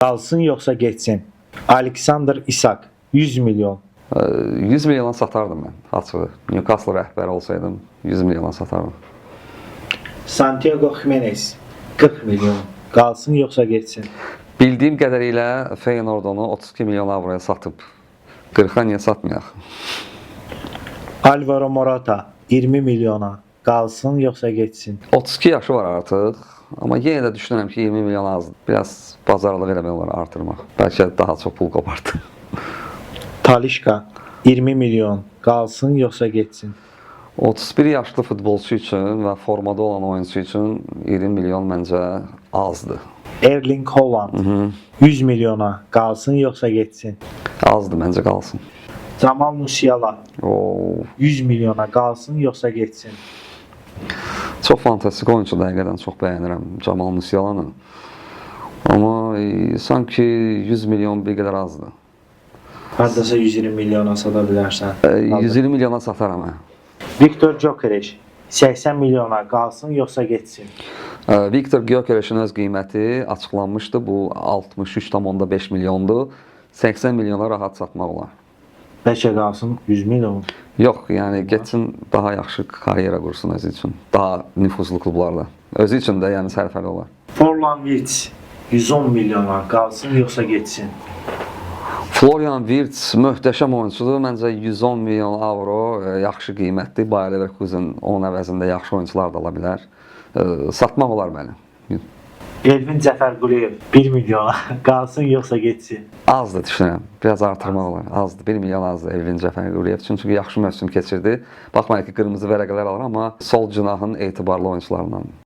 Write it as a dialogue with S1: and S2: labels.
S1: Qalsın yoxsa getsin? Aleksandr Isak 100 milyon.
S2: 100 milyona satardım ben açığı. Newcastle rəhbəri olsaydım 100 milyona satardım.
S1: Santiago Jimenez 40 milyon. Qalsın yoxsa getsin?
S2: Bildiyim qədərilə Feyenoord onu 32 milyon avroya satıb. 40-a niyə satmayaq?
S1: Alvaro Morata 20 milyona. Qalsın yoxsa getsin?
S2: 32 yaşı var artıq. Amma yenə də düşünürəm ki 20 milyon azdır. Biraz bazarlıq eləmək olar artırmaq. Bəlkə daha çox pul qopardı.
S1: Talişka 20 milyon. Qalsın yoxsa getsin?
S2: 31 yaşlı futbolçu üçün və formada olan oyunçu üçün 20 milyon məncə azdır.
S1: Erling Haaland 100 milyona. Qalsın yoxsa getsin?
S2: Azdır məncə qalsın.
S1: Jamal Musiala
S2: O
S1: 100 milyona. Qalsın yoxsa getsin?
S2: çox fantastik oyuncu, dəqiqədən çox bəyənirəm Jamal Musialanı. Amma sanki 100 milyon bir qədər azdır.
S1: Hardasa 120 milyona sata bilərsən.
S2: 120 milyona sataram hə.
S1: Viktor Gyökeres 80 milyona. Qalsın yoxsa getsin?
S2: Viktor Gyökeresin öz qiyməti açıqlanmışdı. Bu 63,5 milyondur. 80 milyona rahat satmaq olar.
S1: Bəlkə qalsın 100 milyon.
S2: Yox, yəni getsin daha yaxşı karyera qursun özü üçün. Daha nüfuzlu klublarda. Özü üçün də yəni sərfəli olar.
S1: Forlan Wirtz 110 milyona. Qalsın yoxsa getsin?
S2: Florian Wirtz möhtəşəm oyunçudur. Məncə 110 milyon avro yaxşı qiymətdir. Bayer Leverkusen onun əvəzində yaxşı oyunçular da ala bilər. Satmaq olar mənim.
S1: Elvin Cəfərquliyev 1 milyona. Qalsın yoxsa getsin?
S2: Azdır düşünürəm. Biraz artırmaq olar. Azdır. 1 milyon azdır Elvin Cəfərquliyev üçün. Çünki yaxşı mövsüm keçirdi. Baxmayın ki, qırmızı vərəqələr alır, amma sol cinahın etibarlı oyunçularından.